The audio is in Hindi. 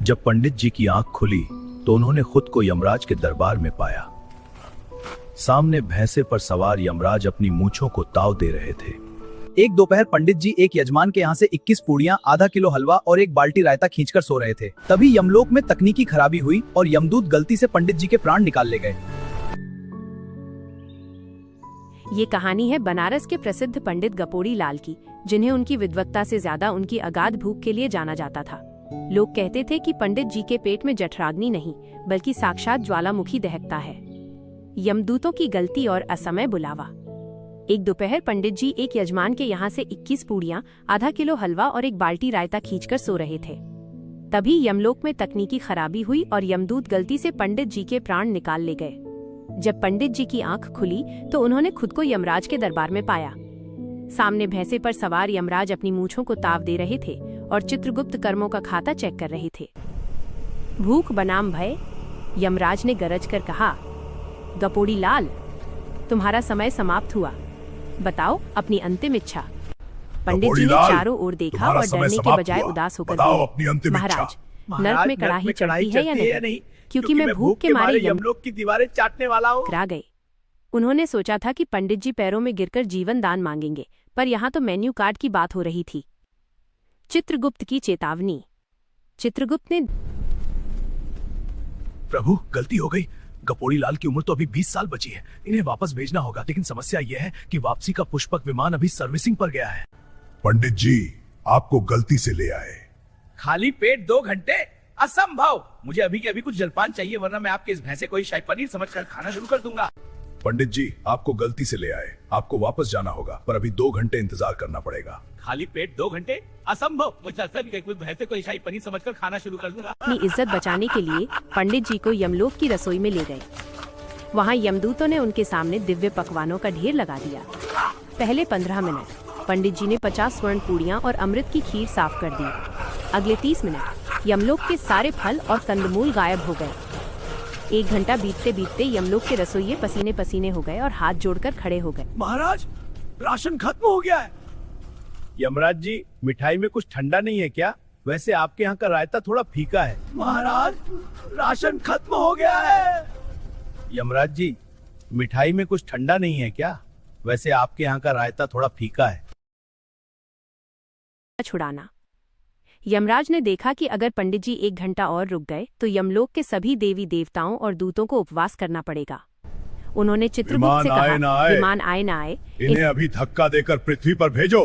जब पंडित जी की आंख खुली तो उन्होंने खुद को यमराज के दरबार में पाया। सामने भैंसे पर सवार यमराज अपनी मूंछों को ताव दे रहे थे। एक दोपहर पंडित जी एक यजमान के यहाँ से 21 पूड़ियां, आधा किलो हलवा और एक बाल्टी रायता खींचकर सो रहे थे। तभी यमलोक में तकनीकी खराबी हुई और यमदूत गलती से पंडित जी के प्राण निकाल ले गए। ये कहानी है बनारस के प्रसिद्ध पंडित गपोड़ी लाल की, जिन्हें उनकी विद्वत्ता से ज्यादा उनकी अगाध भूख के लिए जाना जाता था। लोग कहते थे कि पंडित जी के पेट में जठराग्नि नहीं बल्कि साक्षात ज्वालामुखी दहकता है। यमदूतों की गलती और असमय बुलावा। एक दोपहर पंडित जी एक यजमान के यहाँ से 21 पूड़ियां, आधा किलो हलवा और एक बाल्टी रायता खींचकर सो रहे थे। तभी यमलोक में तकनीकी खराबी हुई और यमदूत गलती से पंडित जी के प्राण निकाल ले गए। जब पंडित जी की आंख खुली तो उन्होंने खुद को यमराज के दरबार में पाया। सामने भैंसे पर सवार यमराज अपनी मूंछों को ताव दे रहे थे और चित्रगुप्त कर्मों का खाता चेक कर रहे थे। भूख बनाम भय, यमराज ने गरज कर कहा, गपोड़ी लाल, तुम्हारा समय समाप्त हुआ, बताओ अपनी अंतिम इच्छा। पंडित जी ने चारों ओर देखा और डरने के बजाय उदास होकर बोले, महाराज, नर्क में कड़ाही चढ़ती है या नहीं? क्योंकि मैं भूख के मारे यमलोक की दीवारें चाटने वाला हूँ। करा गए। उन्होंने सोचा था कि पंडित जी पैरों में गिरकर जीवन दान मांगेंगे, पर यहाँ तो मेन्यू कार्ड की बात हो रही थी। चित्रगुप्त की चेतावनी। चित्रगुप्त ने, प्रभु, गलती हो गई। गपोड़ी लाल की उम्र तो अभी 20 साल बची है, इन्हें वापस भेजना होगा। लेकिन समस्या यह है कि वापसी का पुष्पक विमान अभी सर्विसिंग पर गया है। पंडित जी, आपको गलती से ले आए। खाली पेट 2 घंटे? असंभव। मुझे अभी के अभी कुछ जलपान चाहिए, वरना मैं आपके इस भैंसे को ही शाही पनीर समझकर खाना शुरू कर दूंगा। पंडित जी, आपको गलती से ले आए। आपको वापस जाना होगा, पर अभी 2 घंटे इंतजार करना पड़ेगा। खाली पेट 2 घंटे? असंभव। मुझे लगता है कि कुछ भैंसे को ही शाही पनीर समझकर खाना शुरू कर दूंगा। अपनी इज्जत बचाने के लिए पंडित जी को यमलोक की रसोई में ले गए। वहाँ यमदूतों ने उनके सामने दिव्य पकवानों का ढेर लगा दिया। पहले 15 मिनट पंडित जी ने 50 स्वर्ण पूड़ियां और अमृत की खीर साफ कर दी। अगले 30 मिनट यमलोक के सारे फल और कंदमूल गायब हो गए। 1 घंटा बीतते बीतते यमलोक के रसोइये पसीने पसीने हो गए और हाथ जोड़कर खड़े हो गए। महाराज, राशन खत्म हो गया है। यमराज जी, मिठाई में कुछ ठंडा नहीं है क्या? वैसे आपके यहाँ का रायता थोड़ा फीका है। महाराज, राशन खत्म हो गया है। यमराज जी, मिठाई में कुछ ठंडा नहीं है क्या? वैसे आपके यहाँ का रायता थोड़ा फीका है। छुड़ाना। यमराज ने देखा कि अगर पंडित जी 1 घंटा और रुक गए तो यमलोक के सभी देवी देवताओं और दूतों को उपवास करना पड़ेगा। उन्होंने चित्रगुप्त से कहा, विमान आए ना आए, इन्हें अभी धक्का देकर पृथ्वी पर भेजो।